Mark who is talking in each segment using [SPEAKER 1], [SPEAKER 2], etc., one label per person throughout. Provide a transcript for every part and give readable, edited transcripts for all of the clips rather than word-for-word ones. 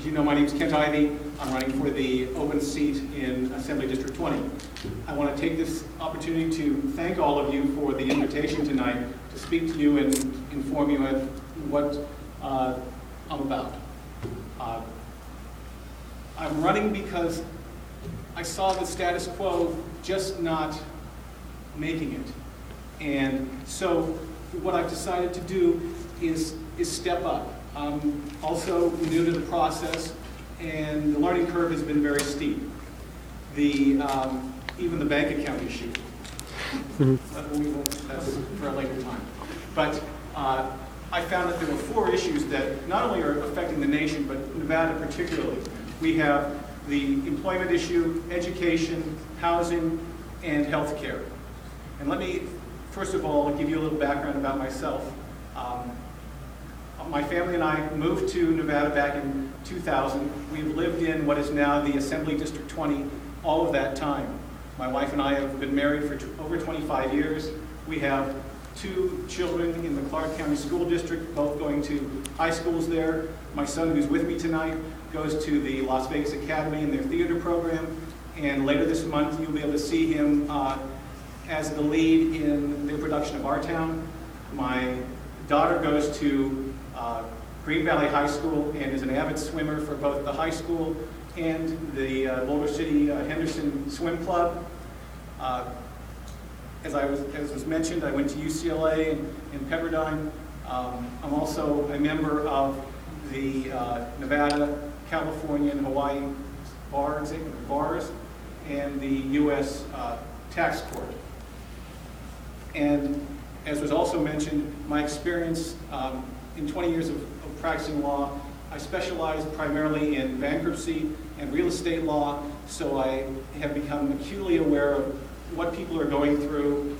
[SPEAKER 1] As you know, my name is Kent Ivey. I'm running for the open seat in Assembly District 20. I want to take this opportunity to thank all of you for the invitation tonight to speak to you and inform you of what I'm about. I'm running because I saw the status quo just not making it. And so what I've decided to do is step up. I'm also new to the process, and the learning curve has been very steep. Even the bank account issue, that's for a later time. But I found that there were 4 issues that not only are affecting the nation, but Nevada particularly. We have the employment issue, education, housing, and health care. And let me, first of all, give you a little background about myself. My family and I moved to Nevada back in 2000. We've lived in what is now the Assembly District 20 all of that time. My wife and I have been married for over 25 years. We have 2 children in the Clark County School District, both going to high schools there. My son, who's with me tonight, goes to the Las Vegas Academy in their theater program. And later this month, you'll be able to see him as the lead in their production of Our Town. My daughter goes to Green Valley High School and is an avid swimmer for both the high school and the Boulder City Henderson Swim Club. As was mentioned, I went to UCLA in Pepperdine. I'm also a member of the Nevada, California, and Hawaii bars and the U.S. Tax Court. And as was also mentioned, my experience in 20 years of practicing law, I specialize primarily in bankruptcy and real estate law, so I have become acutely aware of what people are going through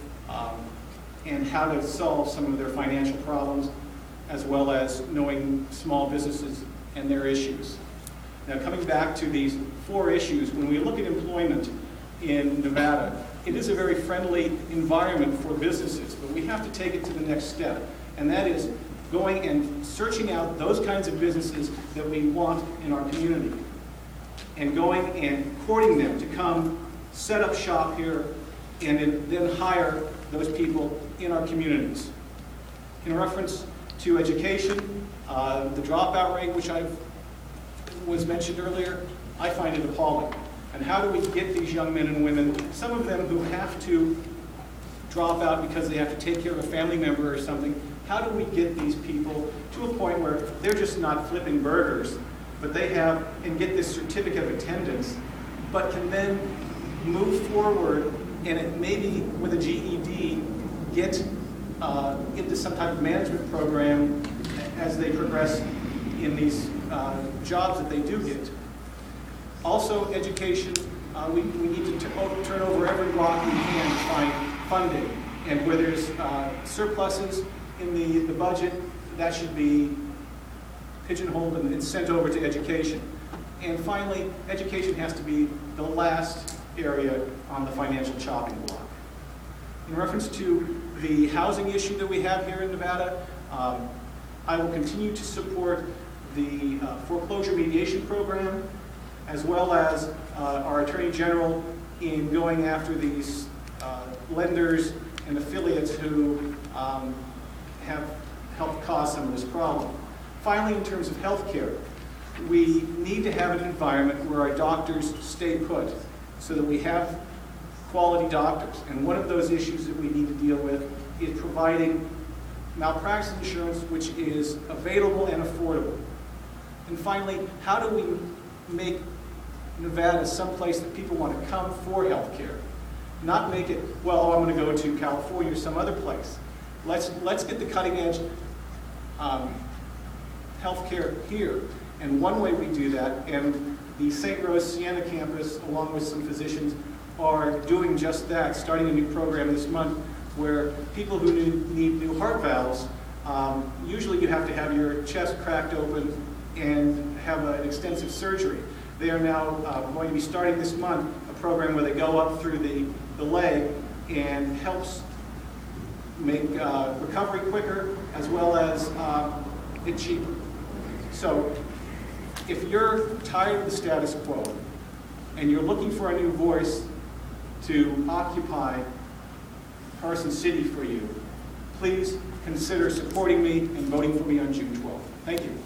[SPEAKER 1] and how to solve some of their financial problems, as well as knowing small businesses and their issues. Now, coming back to these 4 issues, when we look at employment in Nevada, it is a very friendly environment for businesses, but we have to take it to the next step, and that is going and searching out those kinds of businesses that we want in our community, and going and courting them to come set up shop here and then hire those people in our communities. In reference to education, the dropout rate, which was mentioned earlier, I find it appalling. And how do we get these young men and women, some of them who have to drop out because they have to take care of a family member or something, how do we get these people to a point where they're just not flipping burgers, but they have and get this certificate of attendance, but can then move forward and maybe with a GED get into some type of management program as they progress in these jobs that they do get. Also, education, we need to turn over every rock we can to find funding. And where there's surpluses in the budget, that should be pigeonholed and sent over to education. And finally, education has to be the last area on the financial chopping block. In reference to the housing issue that we have here in Nevada, I will continue to support the foreclosure mediation program, as well as our Attorney General in going after these lenders and affiliates who have helped cause some of this problem. Finally, in terms of health care, we need to have an environment where our doctors stay put so that we have quality doctors. And one of those issues that we need to deal with is providing malpractice insurance which is available and affordable. And finally, how do we make Nevada someplace that people want to come for health care? Not make it, well, I'm going to go to California or some other place. Let's get the cutting edge health care here. And one way we do that, and the St. Rose Siena campus, along with some physicians, are doing just that, starting a new program this month where people who need new heart valves, usually you have to have your chest cracked open and have an extensive surgery. They are now going to be starting this month a program where they go up through the leg and helps make recovery quicker as well as it cheaper. So if you're tired of the status quo and you're looking for a new voice to occupy Carson City for you, please consider supporting me and voting for me on June 12th. Thank you.